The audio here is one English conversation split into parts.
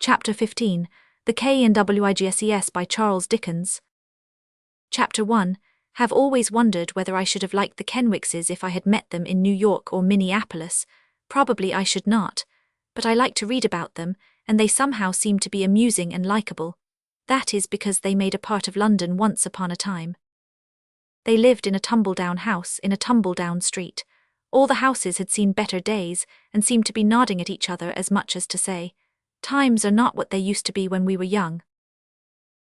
Chapter 15, The KENWIGSES by Charles Dickens. Chapter 1, Have always wondered whether I should have liked the Kenwigses if I had met them in New York or Minneapolis. Probably I should not, but I like to read about them, and they somehow seem to be amusing and likable. That is because they made a part of London once upon a time. They lived in a tumble-down house in a tumble-down street. All the houses had seen better days, and seemed to be nodding at each other as much as to say, "Times are not what they used to be when we were young."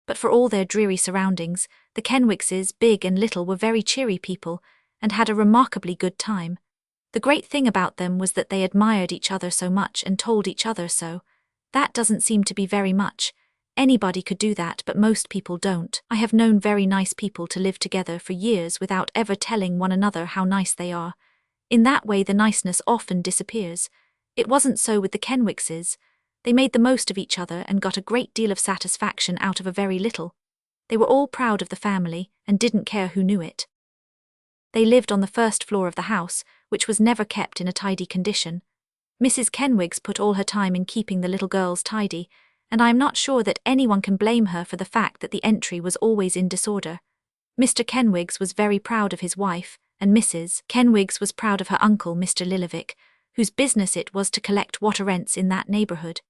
But for all their dreary surroundings, the Kenwigses, big and little, were very cheery people, and had a remarkably good time. The great thing about them was that they admired each other so much and told each other so. That doesn't seem to be very much. Anybody could do that, but most people don't. I have known very nice people to live together for years without ever telling one another how nice they are. In that way the niceness often disappears. It wasn't so with the Kenwigses. They made the most of each other and got a great deal of satisfaction out of a very little. They were all proud of the family and didn't care who knew it. They lived on the first floor of the house, which was never kept in a tidy condition. Mrs. Kenwigs put all her time in keeping the little girls tidy, and I am not sure that anyone can blame her for the fact that the entry was always in disorder. Mr. Kenwigs was very proud of his wife, and Mrs. Kenwigs was proud of her uncle, Mr. Lillovick, whose business it was to collect water rents in that neighbourhood.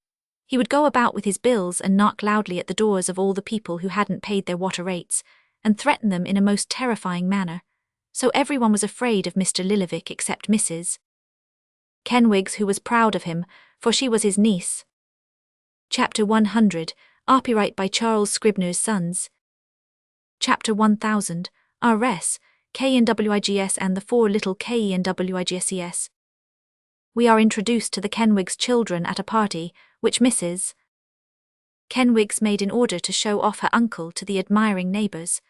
He would go about with his bills and knock loudly at the doors of all the people who hadn't paid their water rates, and threaten them in a most terrifying manner. So everyone was afraid of Mr. Lillovick except Mrs. Kenwigs, who was proud of him, for she was his niece. Chapter 100, Copyright by Charles Scribner's Sons. Chapter 1000, R.S., KENWIGS and the Four Little KENWIGSES. We are introduced to the Kenwigs children at a party, which Mrs. Kenwigs made in order to show off her uncle to the admiring neighbours.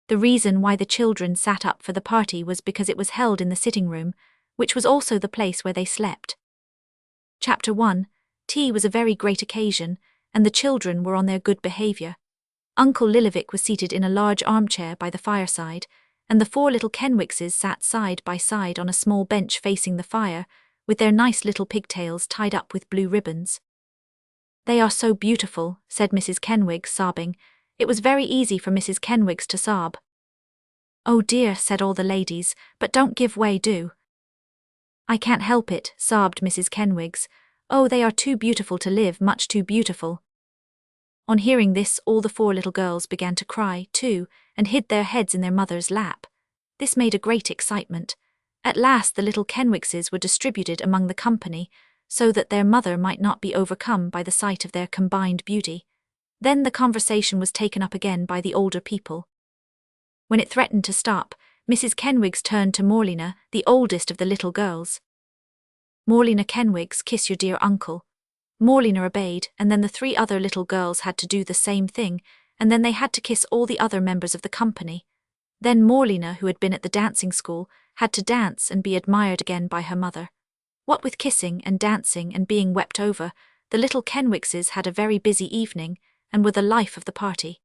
The reason why the children sat up for the party was because it was held in the sitting room, which was also the place where they slept. Chapter 1, Tea was a very great occasion, and the children were on their good behaviour. Uncle Lillovick was seated in a large armchair by the fireside, and the four little Kenwigses sat side by side on a small bench facing the fire, with their nice little pigtails tied up with blue ribbons. "They are so beautiful," said Mrs. Kenwigs, sobbing. It was very easy for Mrs. Kenwigs to sob. "Oh dear," said all the ladies, "but don't give way, do." "I can't help it," sobbed Mrs. Kenwigs. "Oh, they are too beautiful to live, much too beautiful." On hearing this, all the four little girls began to cry, too, and hid their heads in their mother's lap. This made a great excitement. At last the little Kenwigses were distributed among the company, so that their mother might not be overcome by the sight of their combined beauty. Then the conversation was taken up again by the older people. When it threatened to stop, Mrs. Kenwigs turned to Morlena, the oldest of the little girls. "Morlena Kenwigs, kiss your dear uncle." Morlena obeyed, and then the three other little girls had to do the same thing, and then they had to kiss all the other members of the company. Then Morlena, who had been at the dancing school, had to dance and be admired again by her mother. What with kissing and dancing and being wept over, the little Kenwigses had a very busy evening, and were the life of the party.